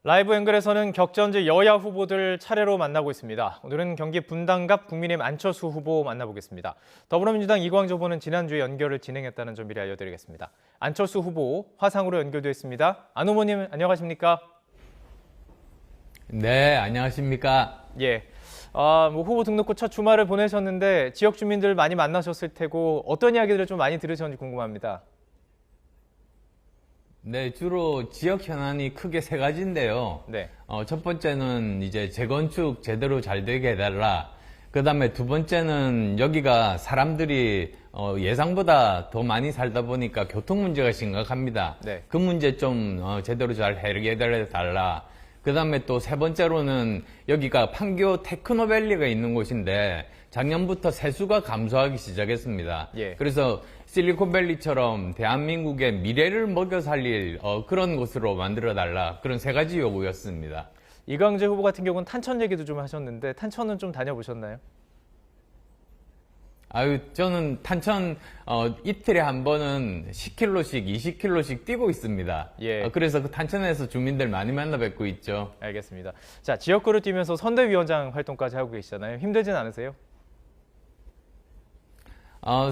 라이브 연결에서는 격전지 여야 후보들 차례로 만나고 있습니다. 오늘은 경기 분당갑 국민의힘 안철수 후보 만나보겠습니다. 더불어민주당 이광조 후보는 지난주에 연결을 진행했다는 점 미리 알려드리겠습니다. 안철수 후보 화상으로 연결되어 있습니다. 안 후보님 안녕하십니까? 네, 안녕하십니까? 예. 후보 등록 후 첫 주말을 보내셨는데 지역 주민들 많이 만나셨을 테고 어떤 이야기들을 좀 많이 들으셨는지 궁금합니다. 네, 주로 지역 현안이 크게 세 가지인데요. 네. 첫 번째는 이제 재건축 제대로 잘 되게 해달라. 그 다음에 두 번째는 여기가 사람들이 예상보다 더 많이 살다 보니까 교통 문제가 심각합니다. 네. 그 문제 좀 제대로 잘 해결해 달라. 그 다음에 또 세 번째로는 여기가 판교 테크노밸리가 있는 곳인데 작년부터 세수가 감소하기 시작했습니다. 예. 그래서 실리콘밸리처럼 대한민국의 미래를 먹여 살릴 그런 곳으로 만들어달라. 그런 세 가지 요구였습니다. 이광재 후보 같은 경우는 탄천 얘기도 좀 하셨는데 탄천은 좀 다녀보셨나요? 저는 탄천 이틀에 한 번은 10km씩, 20km씩 뛰고 있습니다. 예. 그래서 그 탄천에서 주민들 많이 만나 뵙고 있죠. 알겠습니다. 자, 지역구를 뛰면서 선대위원장 활동까지 하고 계시잖아요. 힘들진 않으세요?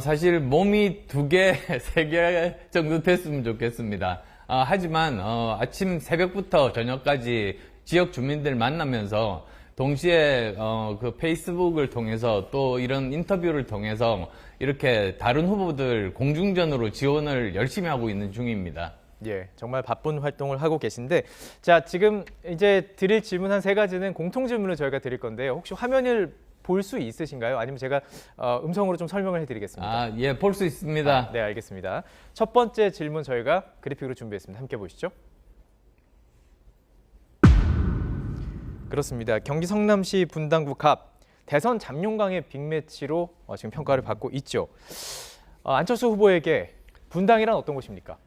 사실 몸이 2개, 3개 정도 됐으면 좋겠습니다. 하지만 아침 새벽부터 저녁까지 지역 주민들 만나면서 동시에 그 페이스북을 통해서 또 이런 인터뷰를 통해서 이렇게 다른 후보들 공중전으로 지원을 열심히 하고 있는 중입니다. 예, 정말 바쁜 활동을 하고 계신데 자, 지금 이제 드릴 질문 한 3가지는 공통 질문을 저희가 드릴 건데요. 혹시 화면을 볼 수 있으신가요? 아니면 제가 음성으로 좀 설명을 해드리겠습니다. 예, 볼 수 있습니다. 네, 알겠습니다. 첫 번째 질문 저희가 그래픽으로 준비했습니다. 함께 보시죠. 그렇습니다. 경기 성남시 분당구 갑 대선 잠룡강의 빅매치로 지금 평가를 받고 있죠. 안철수 후보에게 분당이란 어떤 곳입니까?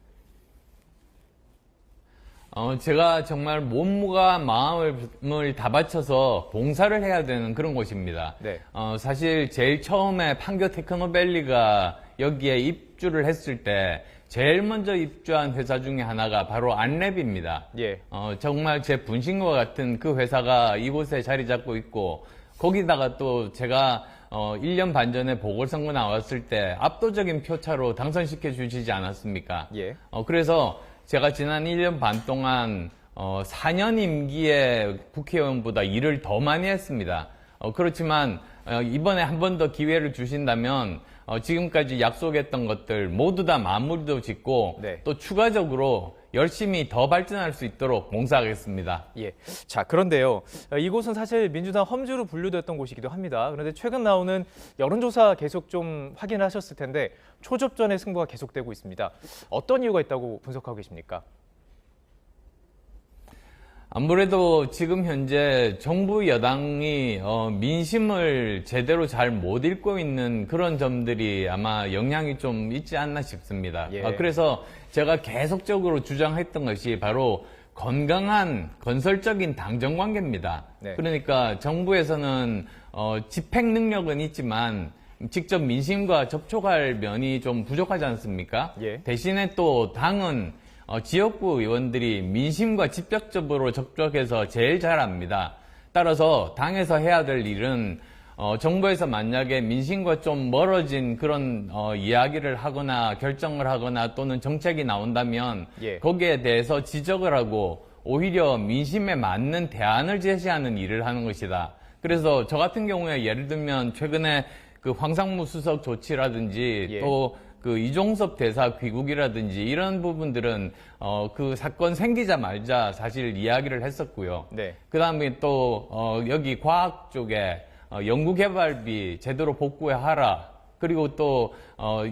제가 정말 몸과 마음을 다 바쳐서 봉사를 해야 되는 그런 곳입니다. 네. 사실 제일 처음에 판교 테크노밸리가 여기에 입주를 했을 때 제일 먼저 입주한 회사 중에 하나가 바로 안랩입니다. 예. 정말 제 분신과 같은 그 회사가 이곳에 자리 잡고 있고 거기다가 또 제가 1년 반 전에 보궐선거 나왔을 때 압도적인 표차로 당선시켜 주시지 않았습니까? 예. 그래서 제가 지난 1년 반 동안 4년 임기의 국회의원보다 일을 더 많이 했습니다. 그렇지만 이번에 한 번 더 기회를 주신다면 지금까지 약속했던 것들 모두 다 마무리도 짓고 네. 또 추가적으로 열심히 더 발전할 수 있도록 봉사하겠습니다. 예. 자, 그런데요. 이곳은 사실 민주당 험지로 분류됐던 곳이기도 합니다. 그런데 최근 나오는 여론조사 계속 좀 확인하셨을 텐데 초접전의 승부가 계속되고 있습니다. 어떤 이유가 있다고 분석하고 계십니까? 아무래도 지금 현재 정부 여당이 민심을 제대로 잘 못 읽고 있는 그런 점들이 아마 영향이 좀 있지 않나 싶습니다. 예. 그래서 제가 계속적으로 주장했던 것이 바로 건강한 건설적인 당정 관계입니다. 네. 그러니까 정부에서는 집행 능력은 있지만 직접 민심과 접촉할 면이 좀 부족하지 않습니까? 예. 대신에 또 당은 지역구 의원들이 민심과 직접적으로 접촉해서 제일 잘 압니다. 따라서 당에서 해야 될 일은 정부에서 만약에 민심과 좀 멀어진 그런 이야기를 하거나 결정을 하거나 또는 정책이 나온다면 예. 거기에 대해서 지적을 하고 오히려 민심에 맞는 대안을 제시하는 일을 하는 것이다. 그래서 저 같은 경우에 예를 들면 최근에 그 황상무 수석 조치라든지 예. 또 그 이종섭 대사 귀국이라든지 이런 부분들은 그 사건 생기자마자 사실 이야기를 했었고요. 네. 그 다음에 또 여기 과학 쪽에 연구개발비 제대로 복구하라. 그리고 또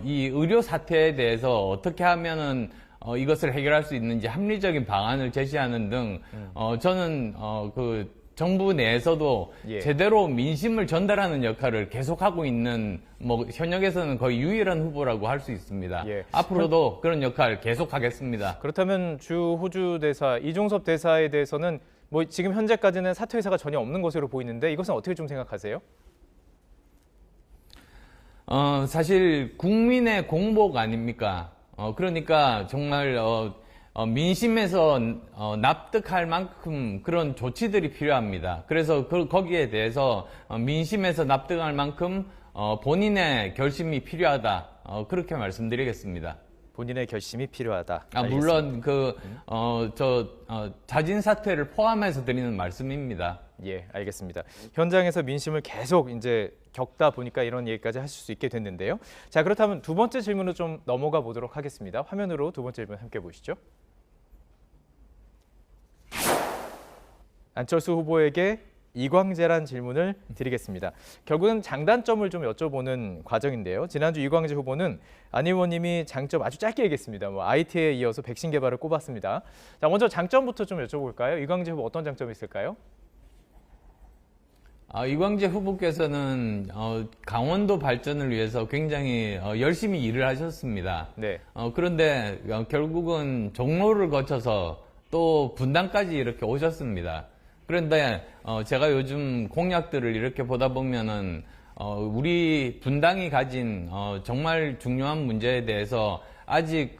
이 의료 사태에 대해서 어떻게 하면은 이것을 해결할 수 있는지 합리적인 방안을 제시하는 등 저는 그 정부 내에서도 예. 제대로 민심을 전달하는 역할을 계속하고 있는 뭐 현역에서는 거의 유일한 후보라고 할 수 있습니다. 예. 앞으로도 그런 역할 계속하겠습니다. 그렇다면 주 호주 대사 이종섭 대사에 대해서는 뭐 지금 현재까지는 사퇴 의사가 전혀 없는 것으로 보이는데 이것은 어떻게 좀 생각하세요? 사실 국민의 공복 아닙니까? 그러니까 정말 민심에서 납득할 만큼 그런 조치들이 필요합니다. 그래서 거기에 대해서 민심에서 납득할 만큼 본인의 결심이 필요하다. 그렇게 말씀드리겠습니다. 본인의 결심이 필요하다. 물론 자진 사퇴를 포함해서 드리는 말씀입니다. 예, 알겠습니다. 현장에서 민심을 계속 이제 겪다 보니까 이런 얘기까지 하실 수 있게 됐는데요. 자, 그렇다면 두 번째 질문으로 좀 넘어가 보도록 하겠습니다. 화면으로 두 번째 질문 함께 보시죠. 안철수 후보에게 이광재란 질문을 드리겠습니다. 결국은 장단점을 좀 여쭤보는 과정인데요. 지난주 이광재 후보는 안 의원님이 장점 아주 짧게 얘기했습니다. IT에 이어서 백신 개발을 꼽았습니다. 자, 먼저 장점부터 좀 여쭤볼까요? 이광재 후보 어떤 장점이 있을까요? 이광재 후보께서는 강원도 발전을 위해서 굉장히 열심히 일을 하셨습니다. 네. 그런데 결국은 종로를 거쳐서 또 분당까지 이렇게 오셨습니다. 그런데 제가 요즘 공약들을 이렇게 보다 보면은 우리 분당이 가진 정말 중요한 문제에 대해서 아직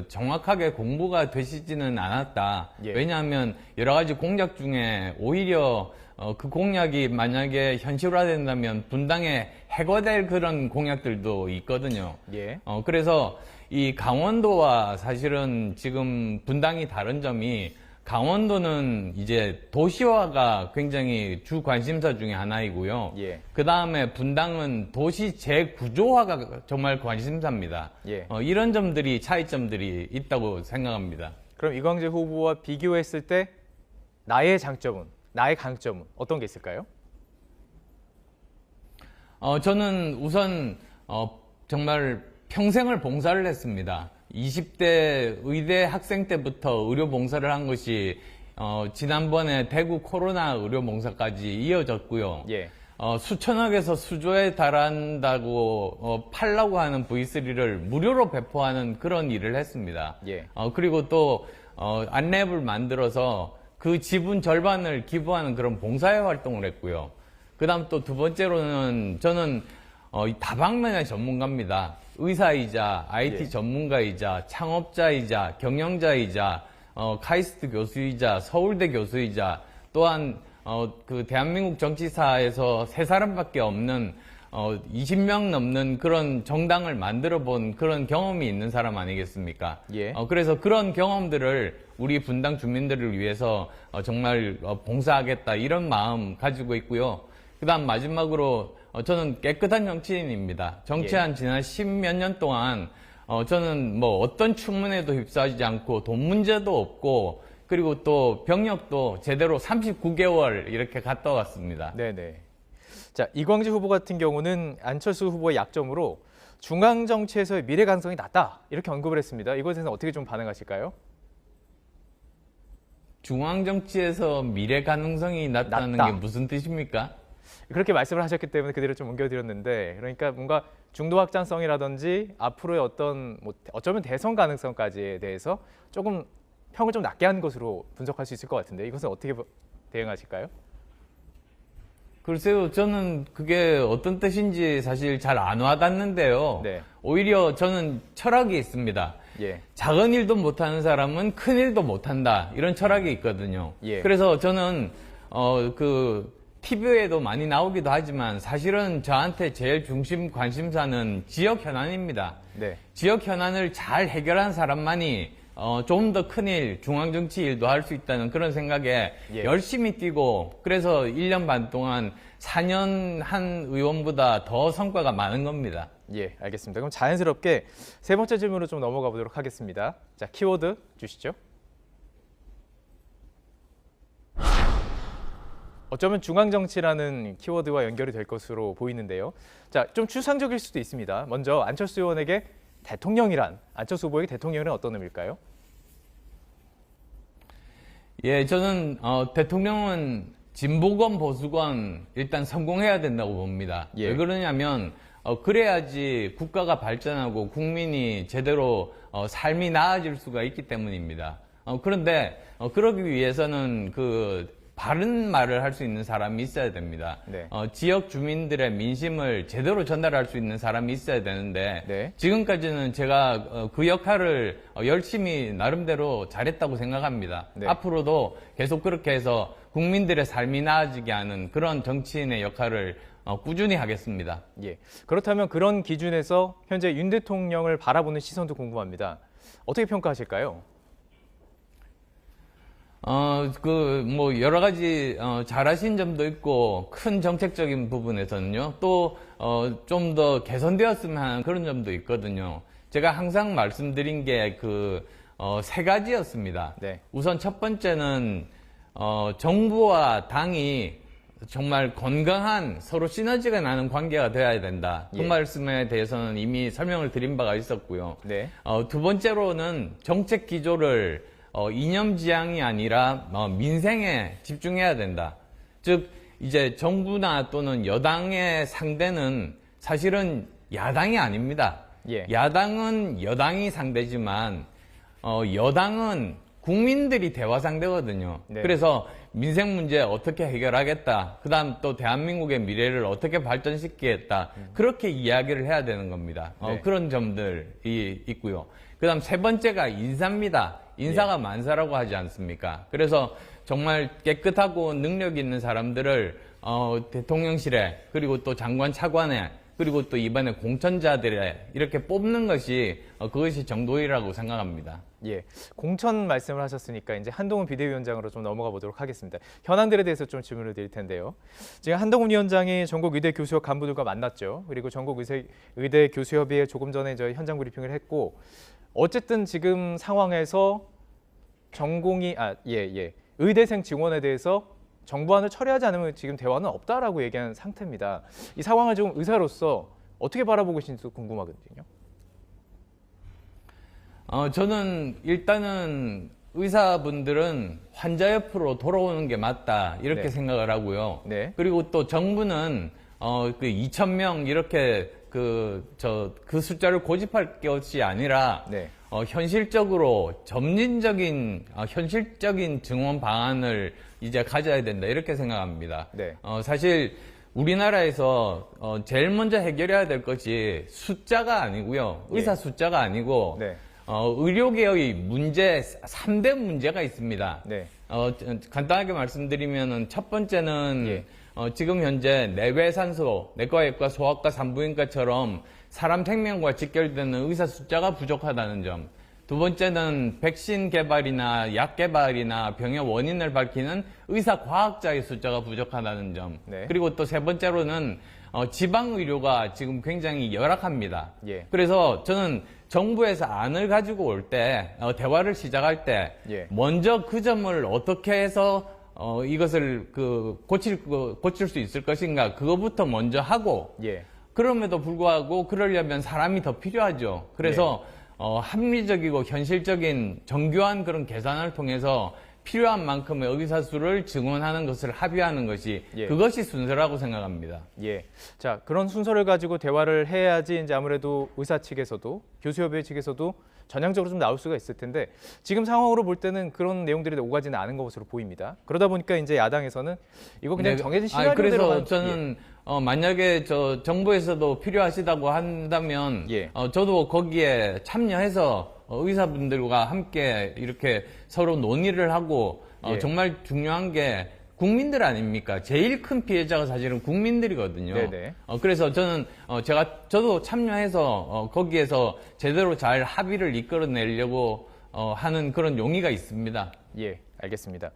정확하게 공부가 되시지는 않았다. 예. 왜냐하면 여러 가지 공약 중에 오히려 그 공약이 만약에 현실화된다면 분당에 해고될 그런 공약들도 있거든요. 예. 그래서 이 강원도와 사실은 지금 분당이 다른 점이 강원도는 이제 도시화가 굉장히 주 관심사 중에 하나이고요. 예. 그 다음에 분당은 도시 재구조화가 정말 관심사입니다. 예. 이런 점들이 차이점들이 있다고 생각합니다. 그럼 이광재 후보와 비교했을 때 나의 장점은, 나의 강점은 어떤 게 있을까요? 저는 우선 정말 평생을 봉사를 했습니다. 20대 의대 학생 때부터 의료 봉사를 한 것이 지난번에 대구 코로나 의료 봉사까지 이어졌고요. 예. 수천억에서 수조에 달한다고 팔라고 하는 V3를 무료로 배포하는 그런 일을 했습니다. 예. 그리고 또 안랩을 만들어서 그 지분 절반을 기부하는 그런 봉사회 활동을 했고요. 그 다음 또 두 번째로는 저는 다방면의 전문가입니다. 의사이자 IT 예. 전문가이자 창업자이자 경영자이자 카이스트 교수이자 서울대 교수이자 또한 그 대한민국 정치사에서 세 사람밖에 없는 20명 넘는 그런 정당을 만들어 본 그런 경험이 있는 사람 아니겠습니까? 예. 그래서 그런 경험들을 우리 분당 주민들을 위해서 정말 봉사하겠다 이런 마음 가지고 있고요. 그 다음 마지막으로 저는 깨끗한 정치인입니다. 정치한 지난 10몇 년 동안 저는 뭐 어떤 추문에도 휩싸이지 않고 돈 문제도 없고 그리고 또 병역도 제대로 39개월 이렇게 갔다 왔습니다. 네네. 자, 이광재 후보 같은 경우는 안철수 후보의 약점으로 중앙 정치에서의 미래 가능성이 낮다 이렇게 언급을 했습니다. 이것에 대해서 어떻게 좀 반응하실까요? 중앙 정치에서 미래 가능성이 낮다는 낮다. 게 무슨 뜻입니까? 그렇게 말씀을 하셨기 때문에 그대로 좀 옮겨드렸는데, 그러니까 뭔가 중도 확장성이라든지 앞으로의 어떤 어쩌면 대선 가능성까지에 대해서 조금 평을 좀 낮게 한 것으로 분석할 수 있을 것 같은데 이것은 어떻게 대응하실까요? 글쎄요, 저는 그게 어떤 뜻인지 사실 잘 안 와닿는데요. 네. 오히려 저는 철학이 있습니다. 예. 작은 일도 못하는 사람은 큰 일도 못한다. 이런 철학이 있거든요. 예. 그래서 저는 TV에도 많이 나오기도 하지만 사실은 저한테 제일 중심 관심사는 지역 현안입니다. 네. 지역 현안을 잘 해결한 사람만이 좀 더 큰일, 중앙정치 일도 할 수 있다는 그런 생각에 예. 열심히 뛰고 그래서 1년 반 동안 4년 한 의원보다 더 성과가 많은 겁니다. 예, 알겠습니다. 그럼 자연스럽게 세 번째 질문으로 좀 넘어가 보도록 하겠습니다. 자, 키워드 주시죠. 어쩌면 중앙정치라는 키워드와 연결이 될 것으로 보이는데요. 자, 좀 추상적일 수도 있습니다. 먼저 안철수 의원에게 대통령이란, 안철수 후보에게 대통령이란 어떤 의미일까요? 예, 저는 대통령은 진보건 보수건 일단 성공해야 된다고 봅니다. 예. 왜 그러냐면 그래야지 국가가 발전하고 국민이 제대로 삶이 나아질 수가 있기 때문입니다. 그런데 그러기 위해서는 그 바른 말을 할 수 있는 사람이 있어야 됩니다. 네. 지역 주민들의 민심을 제대로 전달할 수 있는 사람이 있어야 되는데 네. 지금까지는 제가 그 역할을 열심히 나름대로 잘했다고 생각합니다. 네. 앞으로도 계속 그렇게 해서 국민들의 삶이 나아지게 하는 그런 정치인의 역할을 꾸준히 하겠습니다. 예. 그렇다면 그런 기준에서 현재 윤 대통령을 바라보는 시선도 궁금합니다. 어떻게 평가하실까요? 여러 가지, 잘하신 점도 있고, 큰 정책적인 부분에서는요, 또, 좀 더 개선되었으면 하는 그런 점도 있거든요. 제가 항상 말씀드린 게 세 가지였습니다. 네. 우선 첫 번째는, 정부와 당이 정말 건강한 서로 시너지가 나는 관계가 되어야 된다. 그 예. 말씀에 대해서는 이미 설명을 드린 바가 있었고요. 네. 두 번째로는 정책 기조를 이념지향이 아니라 민생에 집중해야 된다. 즉 이제 정부나 또는 여당의 상대는 사실은 야당이 아닙니다. 예. 야당은 여당이 상대지만 여당은 국민들이 대화 상대거든요. 네. 그래서 민생 문제 어떻게 해결하겠다. 그다음 또 대한민국의 미래를 어떻게 발전시키겠다. 그렇게 이야기를 해야 되는 겁니다. 네. 그런 점들이 있고요. 그다음 세 번째가 인사입니다. 인사가 만사라고 하지 않습니까? 그래서 정말 깨끗하고 능력 있는 사람들을 대통령실에 그리고 또 장관 차관에 그리고 또 이번에 공천자들에 이렇게 뽑는 것이 그것이 정도이라고 생각합니다. 예, 공천 말씀을 하셨으니까 이제 한동훈 비대위원장으로 좀 넘어가 보도록 하겠습니다. 현안들에 대해서 좀 질문을 드릴 텐데요. 지금 한동훈 위원장이 전국 의대 교수협 간부들과 만났죠. 그리고 전국 의대 교수협의회 조금 전에 저 현장 브리핑을 했고, 어쨌든 지금 상황에서 의대생 지원에 대해서 정부안을 처리하지 않으면 지금 대화는 없다라고 얘기한 상태입니다. 이 상황을 좀 의사로서 어떻게 바라보고 계신지 궁금하거든요. 저는 일단은 의사분들은 환자 옆으로 돌아오는 게 맞다 이렇게 네. 생각을 하고요. 네. 그리고 또 정부는 2,000명 이렇게 그 숫자를 고집할 것이 아니라 네. 현실적으로 점진적인 현실적인 증원 방안을 이제 가져야 된다 이렇게 생각합니다. 네. 사실 우리나라에서 제일 먼저 해결해야 될 것이 숫자가 아니고요. 의사 숫자가 아니고 네. 의료계의 문제 3대 문제가 있습니다. 네. 간단하게 말씀드리면은 첫 번째는 예. 지금 현재 내외산소, 내과외과, 소아과, 산부인과처럼 사람 생명과 직결되는 의사 숫자가 부족하다는 점. 두 번째는 백신 개발이나 약 개발이나 병의 원인을 밝히는 의사 과학자의 숫자가 부족하다는 점. 네. 그리고 또 세 번째로는 지방 의료가 지금 굉장히 열악합니다. 예. 그래서 저는 정부에서 안을 가지고 올 때, 대화를 시작할 때, 예. 먼저 그 점을 어떻게 해서 이것을 고칠 수 있을 것인가, 그거부터 먼저 하고, 예. 그럼에도 불구하고 그러려면 사람이 더 필요하죠. 그래서 합리적이고 현실적인 정교한 그런 계산을 통해서 필요한 만큼의 의사 수를 증원하는 것을 합의하는 것이 예. 그것이 순서라고 생각합니다. 예. 자, 그런 순서를 가지고 대화를 해야지 이제 아무래도 의사 측에서도 교수협회 측에서도 전향적으로 좀 나올 수가 있을 텐데, 지금 상황으로 볼 때는 그런 내용들이 오가지는 않은 것으로 보입니다. 그러다 보니까 이제 야당에서는 이거 그냥 정해진 시나리오대로 그래서 저는 만약에 정부에서도 필요하시다고 한다면 예. 저도 거기에 참여해서 의사분들과 함께 이렇게 서로 논의를 하고 예. 정말 중요한 게 국민들 아닙니까? 제일 큰 피해자가 사실은 국민들이거든요. 네네. 그래서 저는 저도 참여해서 거기에서 제대로 잘 합의를 이끌어내려고 하는 그런 용의가 있습니다. 예, 알겠습니다.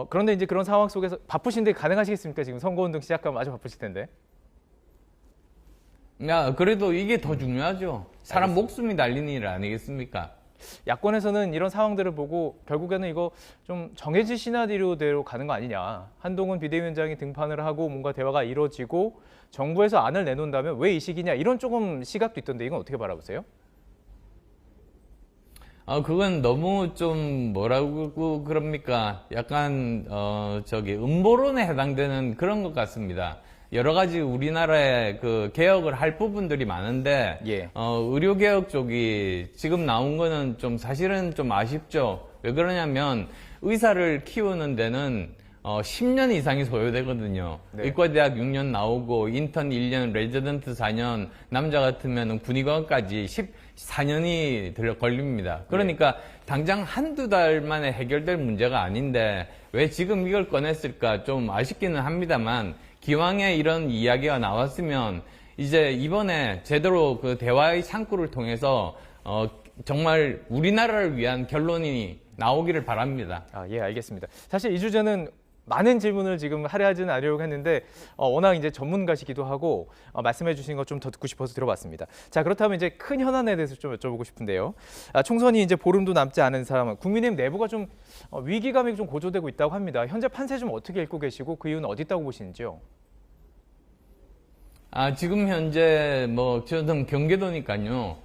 그런데 이제 그런 상황 속에서 바쁘신데 가능하시겠습니까? 지금 선거운동 시작하면 아주 바쁘실 텐데. 그래도 이게 더 중요하죠. 사람 알겠습니다. 목숨이 달린 일 아니겠습니까? 야권에서는 이런 상황들을 보고 결국에는 이거 좀 정해진 시나리오대로 가는 거 아니냐. 한동훈 비대위원장이 등판을 하고 뭔가 대화가 이루어지고 정부에서 안을 내놓는다면 왜 이 시기냐, 이런 조금 시각도 있던데 이건 어떻게 바라보세요? 그건 너무 좀 뭐라고 그럽니까? 약간 음모론에 해당되는 그런 것 같습니다. 여러 가지 우리나라의 그 개혁을 할 부분들이 많은데 예. 의료개혁 쪽이 지금 나온 거는 좀 사실은 좀 아쉽죠. 왜 그러냐면 의사를 키우는 데는 10년 이상이 소요되거든요. 네. 의과대학 6년 나오고 인턴 1년, 레지던트 4년, 남자 같으면 군의관까지 14년이 걸립니다. 그러니까 당장 한두 달 만에 해결될 문제가 아닌데 왜 지금 이걸 꺼냈을까 좀 아쉽기는 합니다만, 기왕에 이런 이야기가 나왔으면 이제 이번에 제대로 그 대화의 창구를 통해서 정말 우리나라를 위한 결론이 나오기를 바랍니다. 예, 알겠습니다. 사실 이 주제는 많은 질문을 지금 하려는 않으려고 했는데 워낙 이제 전문가시기도 하고 말씀해 주신 것 좀 더 듣고 싶어서 들어봤습니다. 자, 그렇다면 이제 큰 현안에 대해서 좀 여쭤보고 싶은데요. 총선이 이제 보름도 남지 않은 사람은 국민의힘 내부가 좀 위기감이 좀 고조되고 있다고 합니다. 현재 판세 좀 어떻게 읽고 계시고 그 이유는 어디 있다고 보시는지요? 지금 현재 저는 경기도니까요.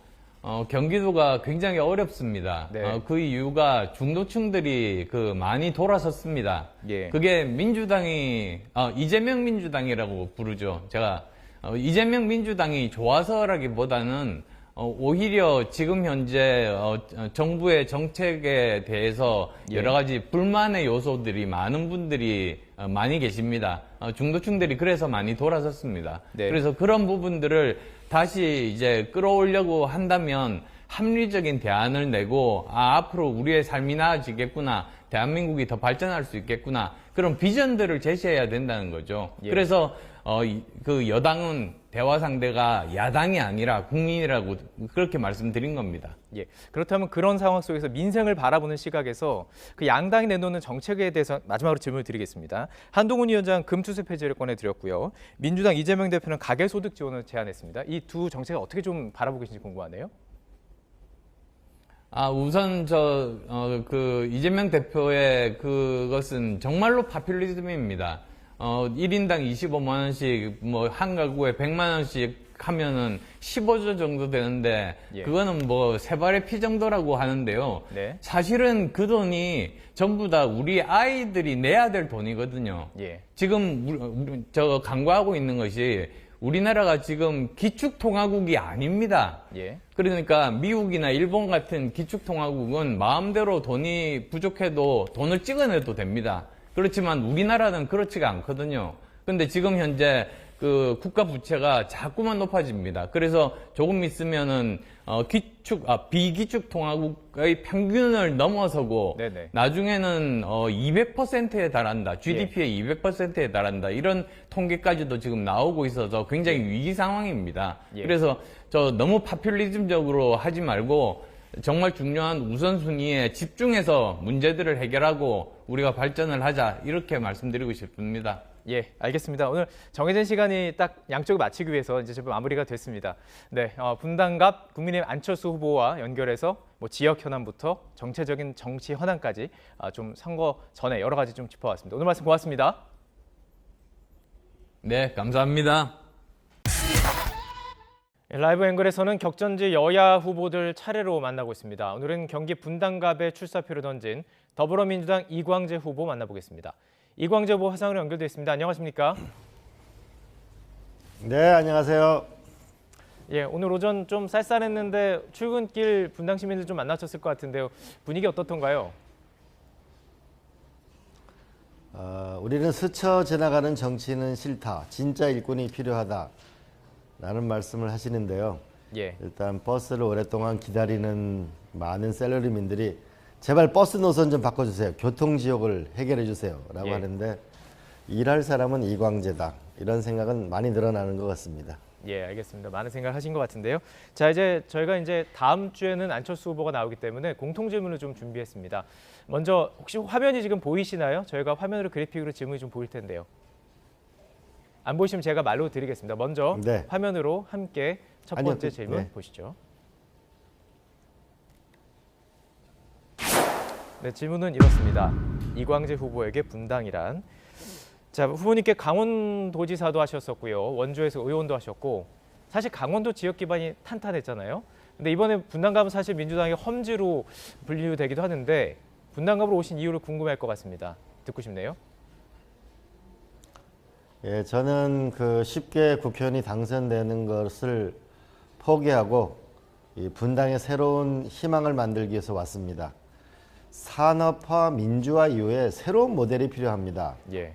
경기도가 굉장히 어렵습니다. 네. 그 이유가 중도층들이 많이 돌아섰습니다. 예. 그게 민주당이, 이재명 민주당이라고 부르죠. 제가, 이재명 민주당이 좋아서라기보다는, 오히려 지금 현재, 정부의 정책에 대해서 여러 가지 불만의 요소들이 많은 분들이 많이 계십니다. 중도층들이 그래서 많이 돌아섰습니다. 네. 그래서 그런 부분들을 다시 이제 끌어오려고 한다면 합리적인 대안을 내고 앞으로 우리의 삶이 나아지겠구나, 대한민국이 더 발전할 수 있겠구나, 그런 비전들을 제시해야 된다는 거죠. 예. 그래서 그 여당은 대화 상대가 야당이 아니라 국민이라고 그렇게 말씀드린 겁니다. 예. 그렇다면 그런 상황 속에서 민생을 바라보는 시각에서 그 양당이 내놓는 정책에 대해서 마지막으로 질문을 드리겠습니다. 한동훈 위원장 금투세 폐지를 꺼내드렸고요. 민주당 이재명 대표는 가계소득 지원을 제안했습니다. 이 두 정책을 어떻게 좀 바라보고 계신지 궁금하네요. 우선 이재명 대표의 그것은 정말로 파퓰리즘입니다. 1인당 25만 원씩, 한 가구에 100만 원씩 하면은 15조 정도 되는데, 예. 그거는 세 발의 피 정도라고 하는데요. 네. 사실은 그 돈이 전부 다 우리 아이들이 내야 될 돈이거든요. 예. 지금 강구하고 있는 것이 우리나라가 지금 기축통화국이 아닙니다. 예. 그러니까 미국이나 일본 같은 기축통화국은 마음대로 돈이 부족해도 돈을 찍어내도 됩니다. 그렇지만 우리나라는 그렇지가 않거든요. 근데 지금 현재 그 국가 부채가 자꾸만 높아집니다. 그래서 조금 있으면은 비기축 통화국의 평균을 넘어서고 네네. 나중에는 200%에 달한다. GDP의 200%에 달한다. 이런 통계까지도 지금 나오고 있어서 굉장히 위기 상황입니다. 예. 그래서 너무 파퓰리즘적으로 하지 말고 정말 중요한 우선순위에 집중해서 문제들을 해결하고 우리가 발전을 하자, 이렇게 말씀드리고 싶습니다. 예, 알겠습니다. 오늘 정해진 시간이 딱 양쪽을 맞추기 위해서 이제 제법 마무리가 됐습니다. 네, 분당갑 국민의힘 안철수 후보와 연결해서 지역 현안부터 정체적인 정치 현안까지 좀 선거 전에 여러 가지 좀 짚어봤습니다. 오늘 말씀 고맙습니다. 네, 감사합니다. 라이브 앵글에서는 격전지 여야 후보들 차례로 만나고 있습니다. 오늘은 경기 분당갑에 출사표를 던진 더불어민주당 이광재 후보 만나보겠습니다. 이광재 후보 화상으로 연결되어 있습니다. 안녕하십니까? 네, 안녕하세요. 예, 오늘 오전 좀 쌀쌀했는데 출근길 분당 시민들 좀 만나셨을 것 같은데요. 분위기 어떻던가요? 우리는 스쳐 지나가는 정치는 싫다. 진짜 일꾼이 필요하다. 라는 말씀을 하시는데요. 예. 일단 버스를 오랫동안 기다리는 많은 셀러리민들이 제발 버스 노선 좀 바꿔주세요. 교통지옥을 해결해 주세요. 라고 예. 하는데 일할 사람은 이광재다. 이런 생각은 많이 늘어나는 것 같습니다. 예, 알겠습니다. 많은 생각을 하신 것 같은데요. 자, 이제 저희가 다음 주에는 안철수 후보가 나오기 때문에 공통 질문을 좀 준비했습니다. 먼저 혹시 화면이 지금 보이시나요? 저희가 화면으로 그래픽으로 질문이 좀 보일 텐데요. 안 보이시면 제가 말로 드리겠습니다. 먼저 네. 화면으로 함께 첫 번째 질문 네. 보시죠. 네, 질문은 이렇습니다. 이광재 후보에게 분당이란? 자, 후보님께 강원도지사도 하셨었고요. 원주에서 의원도 하셨고 사실 강원도 지역 기반이 탄탄했잖아요. 근데 이번에 분당갑은 사실 민주당의 험지로 분류되기도 하는데 분당갑으로 오신 이유를 궁금해할 것 같습니다. 듣고 싶네요. 예, 저는 쉽게 국회의원이 당선되는 것을 포기하고 이 분당의 새로운 희망을 만들기 위해서 왔습니다. 산업화 민주화 이후에 새로운 모델이 필요합니다. 예.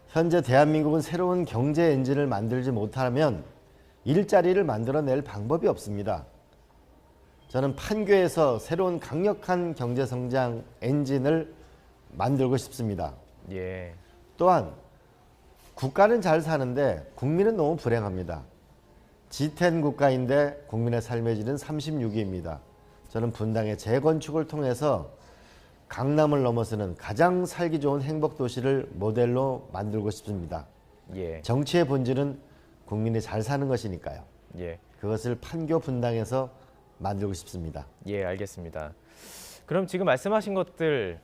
현재 대한민국은 새로운 경제 엔진을 만들지 못하면 일자리를 만들어낼 방법이 없습니다. 저는 판교에서 새로운 강력한 경제 성장 엔진을 만들고 싶습니다. 예. 또한 국가는 잘 사는데 국민은 너무 불행합니다. G10 국가인데 국민의 삶의 질은 36위입니다. 저는 분당의 재건축을 통해서 강남을 넘어서는 가장 살기 좋은 행복 도시를 모델로 만들고 싶습니다. 예. 정치의 본질은 국민이 잘 사는 것이니까요. 예. 그것을 판교 분당에서 만들고 싶습니다. 예, 알겠습니다. 그럼 지금 말씀하신 것들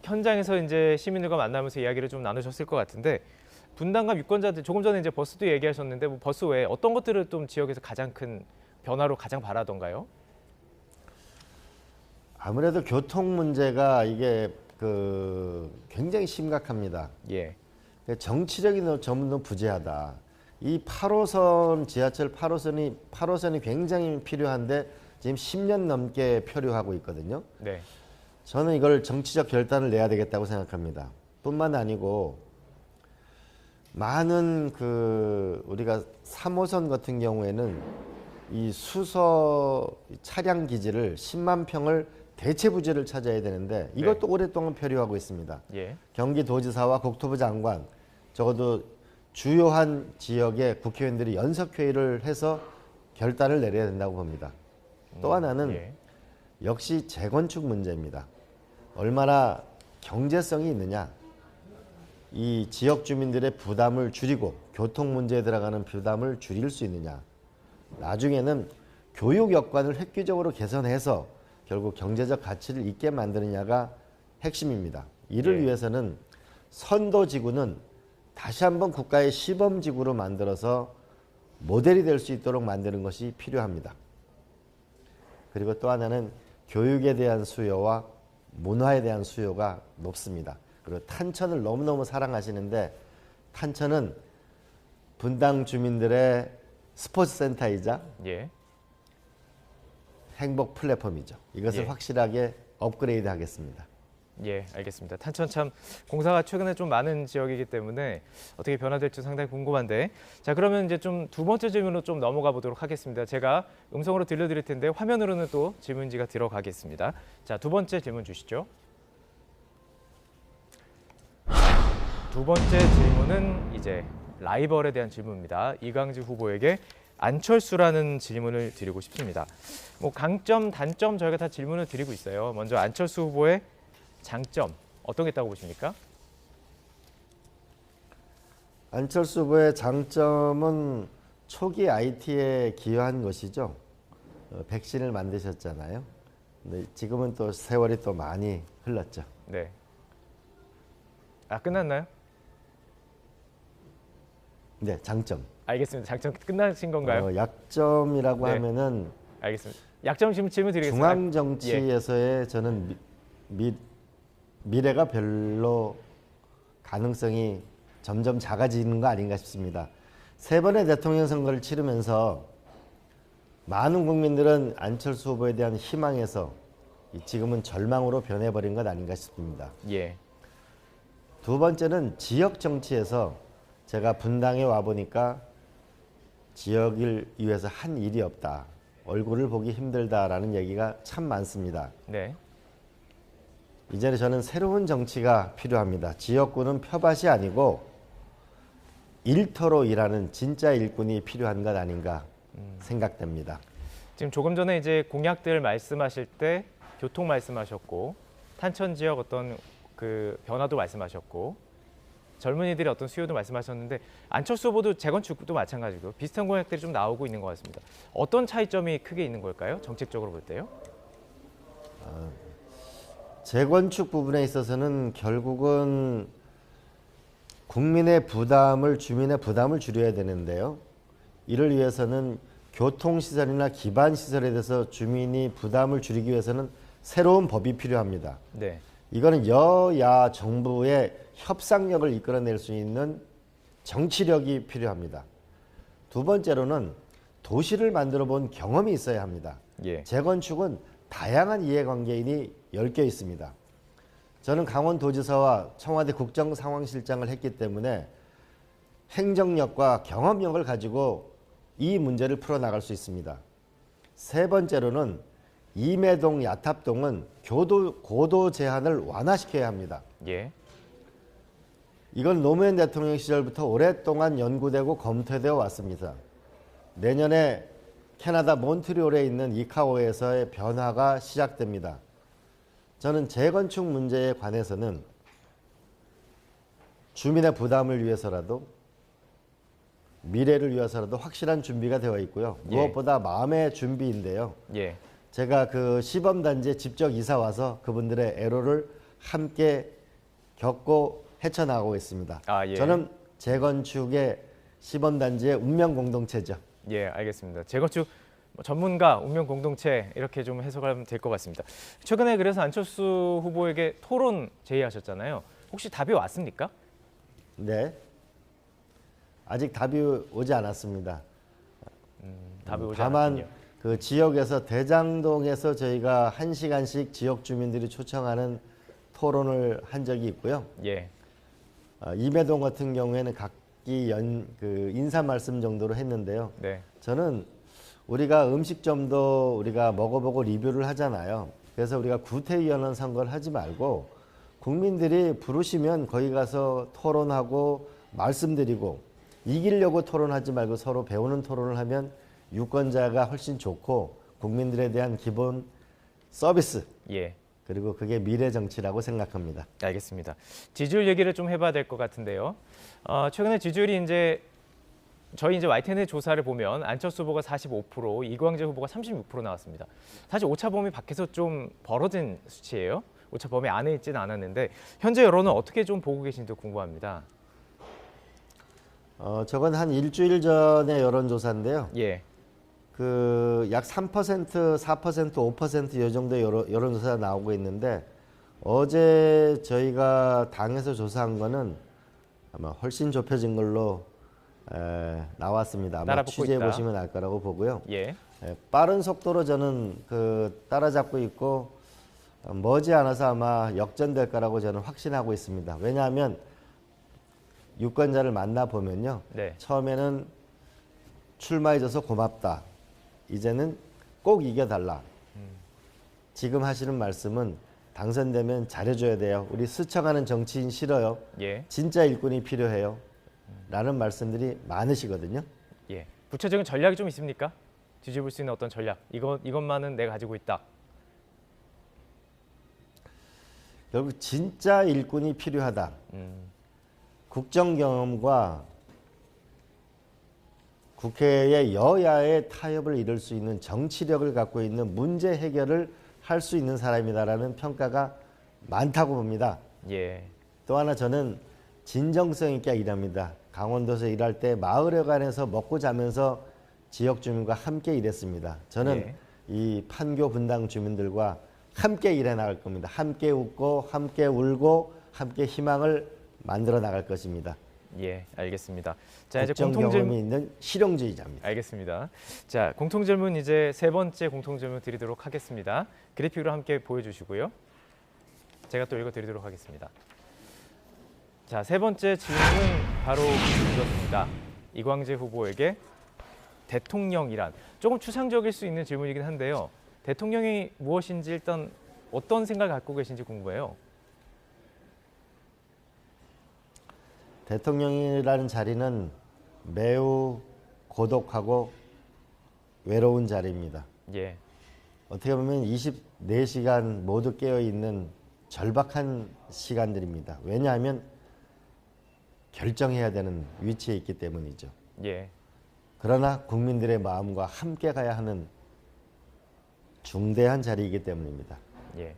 현장에서 이제 시민들과 만나면서 이야기를 좀 나누셨을 것 같은데 분당감 유권자들 조금 전에 이제 버스도 얘기하셨는데 뭐 버스 외에 어떤 것들을 좀 지역에서 가장 큰 변화로 가장 바라던가요? 아무래도 교통 문제가 이게 굉장히 심각합니다. 예. 정치력이 전부 부재하다. 이 8호선 지하철 8호선이 굉장히 필요한데 지금 10년 넘게 표류하고 있거든요. 네. 저는 이걸 정치적 결단을 내야 되겠다고 생각합니다. 뿐만 아니고 많은 우리가 3호선 같은 경우에는 이 수서 차량 기지를 10만 평을 대체 부지를 찾아야 되는데 이것도 오랫동안 표류하고 있습니다. 예. 경기도지사와 국토부 장관 적어도 주요한 지역의 국회의원들이 연석회의를 해서 결단을 내려야 된다고 봅니다. 또 하나는 예. 역시 재건축 문제입니다. 얼마나 경제성이 있느냐. 이 지역 주민들의 부담을 줄이고 교통 문제에 들어가는 부담을 줄일 수 있느냐. 나중에는 교육 여건을 획기적으로 개선해서 결국 경제적 가치를 있게 만드느냐가 핵심입니다. 이를 예. 위해서는 선도지구는 다시 한번 국가의 시범지구로 만들어서 모델이 될 수 있도록 만드는 것이 필요합니다. 그리고 또 하나는 교육에 대한 수요와 문화에 대한 수요가 높습니다. 그리고 탄천을 너무너무 사랑하시는데 탄천은 분당 주민들의 스포츠 센터이자 예. 행복 플랫폼이죠. 이것을 예. 확실하게 업그레이드 하겠습니다. 예, 알겠습니다. 탄천 참 공사가 최근에 좀 많은 지역이기 때문에 어떻게 변화될지 상당히 궁금한데 자 그러면 이제 좀 두 번째 질문으로 좀 넘어가 보도록 하겠습니다. 제가 음성으로 들려드릴 텐데 화면으로는 또 질문지가 들어가겠습니다. 자, 두 번째 질문 주시죠. 두 번째 질문은 이제 라이벌에 대한 질문입니다. 이광지 후보에게 안철수라는 질문을 드리고 싶습니다. 뭐 강점, 단점 저희가 다 질문을 드리고 있어요. 먼저 안철수 후보의 장점 어떤 게 있다고 보십니까? 안철수 후보의 장점은 초기 IT에 기여한 것이죠. 백신을 만드셨잖아요. 근데 지금은 또 세월이 또 많이 흘렀죠. 네. 아, 끝났나요? 네, 장점. 알겠습니다. 장점 끝나신 건가요? 약점이라고 네. 하면은 알겠습니다. 약점 질문 드리겠습니다. 중앙 정치에서의 저는 미래가 별로 가능성이 점점 작아지는 거 아닌가 싶습니다. 세 번의 대통령 선거를 치르면서 많은 국민들은 안철수 후보에 대한 희망에서 지금은 절망으로 변해버린 것 아닌가 싶습니다. 예. 두 번째는 지역 정치에서 제가 분당에 와보니까 지역을 위해서 한 일이 없다. 얼굴을 보기 힘들다라는 얘기가 참 많습니다. 네. 이제는 저는 새로운 정치가 필요합니다. 지역구는 표밭이 아니고 일터로 일하는 진짜 일꾼이 필요한 것 아닌가 생각됩니다. 지금 조금 전에 이제 공약들 말씀하실 때 교통 말씀하셨고 탄천 지역 어떤 그 변화도 말씀하셨고 젊은이들의 어떤 수요도 말씀하셨는데 안철수 후보도 재건축도 마찬가지고 비슷한 공약들이 좀 나오고 있는 것 같습니다. 어떤 차이점이 크게 있는 걸까요? 정책적으로 볼 때요? 재건축 부분에 있어서는 결국은 국민의 부담을 주민의 부담을 줄여야 되는데요. 이를 위해서는 교통시설이나 기반시설에 대해서 주민이 부담을 줄이기 위해서는 새로운 법이 필요합니다. 네. 이거는 여야 정부의 협상력을 이끌어낼 수 있는 정치력이 필요합니다. 두 번째로는 도시를 만들어 본 경험이 있어야 합니다. 예. 재건축은 다양한 이해관계인이 엮여 있습니다. 저는 강원도지사와 청와대 국정상황실장을 했기 때문에 행정력과 경험력을 가지고 이 문제를 풀어나갈 수 있습니다. 세 번째로는 임해동, 야탑동은 고도 제한을 완화시켜야 합니다. 예. 이건 노무현 대통령 시절부터 오랫동안 연구되고 검토되어 왔습니다. 내년에 캐나다 몬트리올에 있는 이카오에서의 변화가 시작됩니다. 저는 재건축 문제에 관해서는 주민의 부담을 위해서라도 미래를 위해서라도 확실한 준비가 되어 있고요. 예. 무엇보다 마음의 준비인데요. 예. 제가 그 시범단지에 직접 이사 와서 그분들의 애로를 함께 겪고 헤쳐나가고 있습니다. 아, 예. 저는 재건축의 시범단지의 운명 공동체죠. 예, 알겠습니다. 재건축 전문가, 운명 공동체 이렇게 좀 해석하면 될 것 같습니다. 최근에 그래서 안철수 후보에게 토론 제의하셨잖아요. 혹시 답이 왔습니까? 네. 아직 답이 오지 않았습니다. 답이 오지 다만 않았군요. 그 지역에서 대장동에서 저희가 1시간씩 지역 주민들이 초청하는 토론을 한 적이 있고요. 예, 임해동 같은 경우에는 각기 인사 말씀 정도로 했는데요. 네, 저는 우리가 음식점도 우리가 먹어보고 리뷰를 하잖아요. 그래서 우리가 구태의원은 선거를 하지 말고 국민들이 부르시면 거기 가서 토론하고 말씀드리고 이기려고 토론하지 말고 서로 배우는 토론을 하면 유권자가 훨씬 좋고 국민들에 대한 기본 서비스 예. 그리고 그게 미래 정치라고 생각합니다. 알겠습니다. 지지율 얘기를 좀 해봐야 될 것 같은데요. 최근에 지지율이 저희 YTN의 조사를 보면 안철수 후보가 45%, 이광재 후보가 36% 나왔습니다. 사실 오차 범위 밖에서 좀 벌어진 수치예요. 오차 범위 안에 있지는 않았는데 현재 여론은 어떻게 좀 보고 계신지 궁금합니다. 저건 한 일주일 전의 여론조사인데요. 예, 그 약 3%, 4%, 5%이 정도의 여론조사가 나오고 있는데 어제 저희가 당에서 조사한 거는 아마 훨씬 좁혀진 걸로 나왔습니다. 아마 따라붙고 취재해 있다. 보시면 알 거라고 보고요. 예, 빠른 속도로 저는 따라잡고 있고 머지않아서 아마 역전될 거라고 저는 확신하고 있습니다. 왜냐하면 유권자를 만나 보면요, 네, 처음에는 출마해줘서 고맙다. 이제는 꼭 이겨달라. 지금 하시는 말씀은 당선되면 잘해줘야 돼요. 우리 스쳐가는 정치인 싫어요. 예, 진짜 일꾼이 필요해요. 라는 말씀들이 많으시거든요. 예. 구체적인 전략이 좀 있습니까? 뒤집을 수 있는 어떤 전략? 이것만은 내가 가지고 있다. 결국 진짜 일꾼이 필요하다. 국정 경험과 국회의 여야의 타협을 이룰 수 있는 정치력을 갖고 있는 문제 해결을 할 수 있는 사람이다라는 평가가 많다고 봅니다. 예, 또 하나 저는 진정성 있게 일합니다. 강원도에서 일할 때 마을에 관해서 먹고 자면서 지역 주민과 함께 일했습니다. 저는 예. 이 판교 분당 주민들과 함께 일해 나갈 겁니다. 함께 웃고 함께 울고 함께 희망을 만들어 나갈 것입니다. 예, 알겠습니다. 자, 이제 국정 공통 질문. 경험이 있는 실용주의자입니다. 알겠습니다. 자, 공통 질문 이제 세 번째 공통 질문 드리도록 하겠습니다. 그래픽으로 함께 보여주시고요. 제가 또 읽어드리도록 하겠습니다. 자, 세 번째 질문은 바로 이렇습니다. 이광재 후보에게 대통령이란 조금 추상적일 수 있는 질문이긴 한데요. 대통령이 무엇인지 일단 어떤 생각을 갖고 계신지 궁금해요. 대통령이라는 자리는 매우 고독하고 외로운 자리입니다. 예, 어떻게 보면 24시간 모두 깨어있는 절박한 시간들입니다. 왜냐하면 결정해야 되는 위치에 있기 때문이죠. 예, 그러나 국민들의 마음과 함께 가야 하는 중대한 자리이기 때문입니다. 예.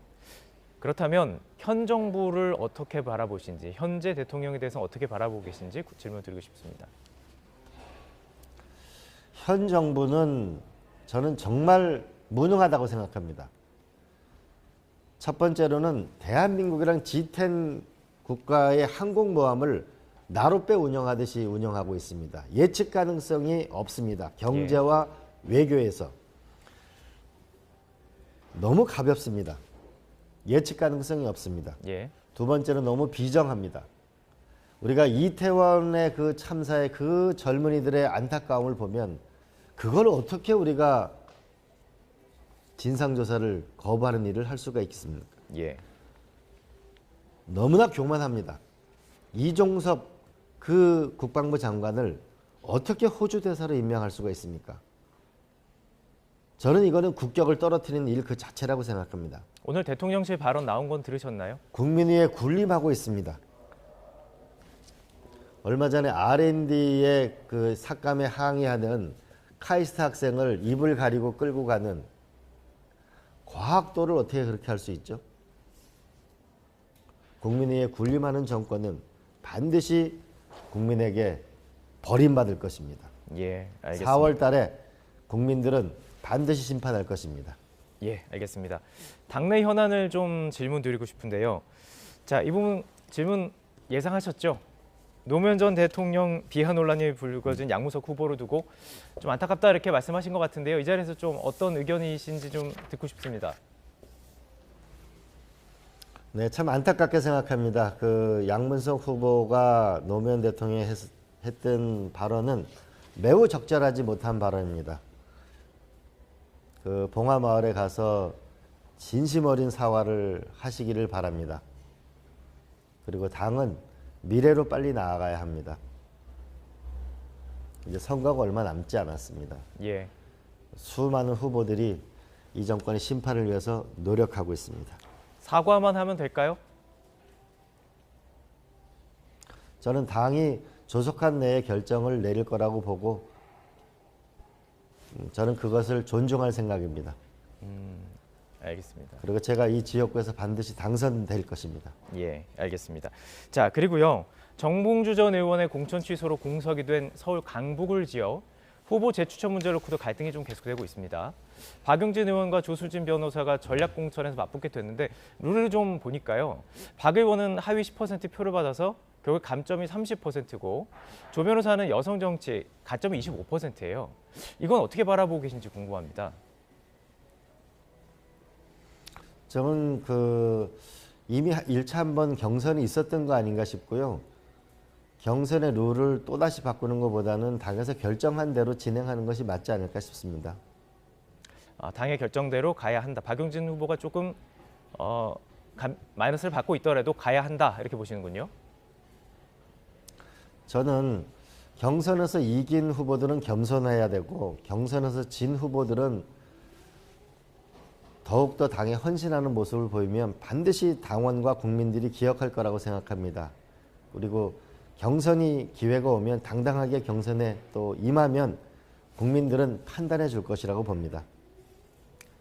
그렇다면 현 정부를 어떻게 바라보신지, 현재 대통령에 대해서 어떻게 바라보고 계신지 질문 드리고 싶습니다. 현 정부는 저는 정말 무능하다고 생각합니다. 첫 번째로는 대한민국이랑 G10 국가의 항공모함을 나룻배 운영하듯이 운영하고 있습니다. 예측 가능성이 없습니다. 경제와 외교에서. 너무 가볍습니다. 예측 가능성이 없습니다. 예. 두 번째는 너무 비정합니다. 우리가 이태원의 그 참사의 그 젊은이들의 안타까움을 보면 그걸 어떻게 우리가 진상조사를 거부하는 일을 할 수가 있겠습니까? 예. 너무나 교만합니다. 이종섭 그 국방부 장관을 어떻게 호주 대사로 임명할 수가 있습니까? 저는 이거는 국격을 떨어뜨리는 일 그 자체라고 생각합니다. 오늘 대통령실 발언 나온 건 들으셨나요? 국민위에 군림하고 있습니다. 얼마 전에 R&D의 그 삭감에 항의하는 카이스트 학생을 입을 가리고 끌고 가는 과학도를 어떻게 그렇게 할 수 있죠? 국민위에 군림하는 정권은 반드시 국민에게 버림받을 것입니다. 예, 알겠습니다. 4월 달에 국민들은 반드시 심판할 것입니다. 예, 알겠습니다. 당내 현안을 좀 질문 드리고 싶은데요. 자, 이 부분 질문 예상하셨죠? 노무현 전 대통령 비하 논란이 불거진 양무석 후보를 두고 좀 안타깝다 이렇게 말씀하신 것 같은데요. 이 자리에서 좀 어떤 의견이신지 좀 듣고 싶습니다. 네, 참 안타깝게 생각합니다. 그 양문석 후보가 노무현 대통령이 했던 발언은 매우 적절하지 못한 발언입니다. 그 봉화마을에 가서 진심 어린 사과를 하시기를 바랍니다. 그리고 당은 미래로 빨리 나아가야 합니다. 이제 선거가 얼마 남지 않았습니다. 예, 수많은 후보들이 이 정권의 심판을 위해서 노력하고 있습니다. 사과만 하면 될까요? 저는 당이 조속한 내에 결정을 내릴 거라고 보고 저는 그것을 존중할 생각입니다. 알겠습니다. 그리고 제가 이 지역구에서 반드시 당선될 것입니다. 예, 알겠습니다. 자, 그리고요. 정봉주 전 의원의 공천 취소로 공석이 된 서울 강북을 지역 후보 재추천 문제를 놓고도 갈등이 좀 계속되고 있습니다. 박용진 의원과 조수진 변호사가 전략 공천에서 맞붙게 됐는데 룰을 좀 보니까요. 박 의원은 하위 10% 표를 받아서 결국 감점이 30%고 조 변호사는 여성 정치 가점이 25%예요. 이건 어떻게 바라보고 계신지 궁금합니다. 저는 그 이미 1차 한번 경선이 있었던 거 아닌가 싶고요. 경선의 룰을 또다시 바꾸는 것보다는 당에서 결정한 대로 진행하는 것이 맞지 않을까 싶습니다. 당의 결정대로 가야 한다. 박용진 후보가 조금 마이너스를 받고 있더라도 가야 한다. 이렇게 보시는군요. 저는 경선에서 이긴 후보들은 겸손해야 되고 경선에서 진 후보들은 더욱더 당에 헌신하는 모습을 보이면 반드시 당원과 국민들이 기억할 거라고 생각합니다. 그리고 경선이 기회가 오면 당당하게 경선에 또 임하면 국민들은 판단해 줄 것이라고 봅니다.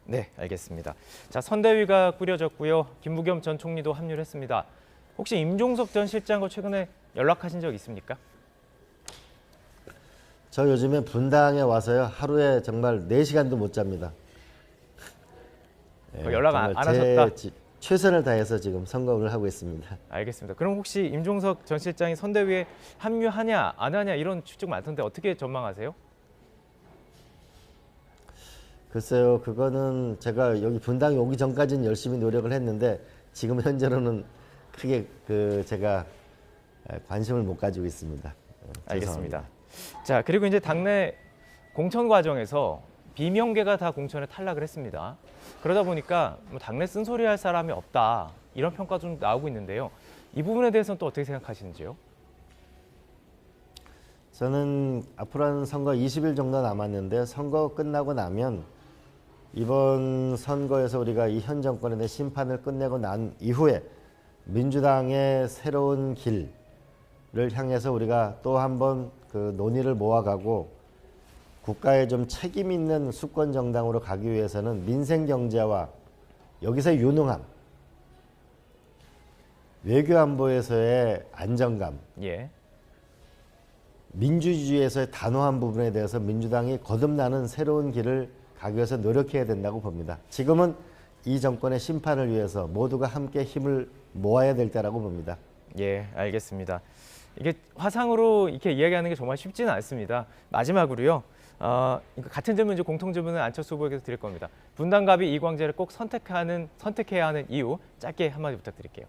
네, 알겠습니다. 자, 선대위가 꾸려졌고요. 김부겸 전 총리도 합류를 했습니다. 혹시 임종석 전 실장과 최근에 연락하신 적 있습니까? 저 요즘에 분당에 와서요. 하루에 정말 4시간도 못 잡니다. 연락 안 정말 하셨다? 최선을 다해서 지금 선거를 하고 있습니다. 알겠습니다. 그럼 혹시 임종석 전 실장이 선대위에 합류하냐 안 하냐 이런 추측 많던데 어떻게 전망하세요? 글쎄요. 그거는 제가 여기 분당에 오기 전까지는 열심히 노력을 했는데 지금 현재로는 크게 제가 관심을 못 가지고 있습니다. 알겠습니다. 자, 그리고 이제 당내 공천 과정에서 비명계가 다 공천에 탈락을 했습니다. 그러다 보니까 뭐 당내 쓴소리 할 사람이 없다 이런 평가 좀 나오고 있는데요. 이 부분에 대해서는 또 어떻게 생각하시는지요? 저는 앞으로 한 선거 20일 정도 남았는데 선거 끝나고 나면 이번 선거에서 우리가 이 현 정권에 대한 심판을 끝내고 난 이후에 민주당의 새로운 길을 향해서 우리가 또 한번 그 논의를 모아가고 국가에 좀 책임 있는 수권 정당으로 가기 위해서는 민생 경제와 여기서의 유능함, 외교 안보에서의 안정감, 예. 민주주의에서의 단호한 부분에 대해서 민주당이 거듭나는 새로운 길을 가기 위해서 노력해야 된다고 봅니다. 지금은 이 정권의 심판을 위해서 모두가 함께 힘을 모아야 될 때라고 봅니다. 예, 알겠습니다. 이게 화상으로 이렇게 이야기하는 게 정말 쉽지는 않습니다. 마지막으로요. 같은 질문, 공통 질문은 안철수 후보에게서 드릴 겁니다. 분당갑이 이광재를 꼭 선택해야 하는 이유 짧게 한마디 부탁드릴게요.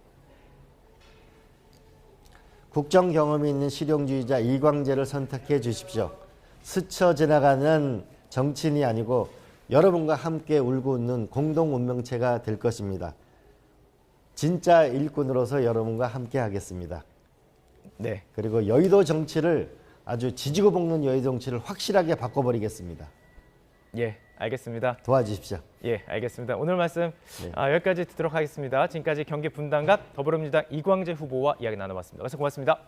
국정 경험이 있는 실용주의자 이광재를 선택해 주십시오. 스쳐 지나가는 정치인이 아니고 여러분과 함께 울고 웃는 공동 운명체가 될 것입니다. 진짜 일꾼으로서 여러분과 함께 하겠습니다. 네. 그리고 여의도 정치를 아주 지지고 볶는 여의도 정치를 확실하게 바꿔버리겠습니다. 예, 알겠습니다. 도와주십시오. 예, 알겠습니다. 오늘 말씀 여기까지 듣도록 하겠습니다. 지금까지 경기 분당갑 더불어민주당 이광재 후보와 이야기 나눠봤습니다. 고맙습니다.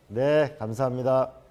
네, 감사합니다.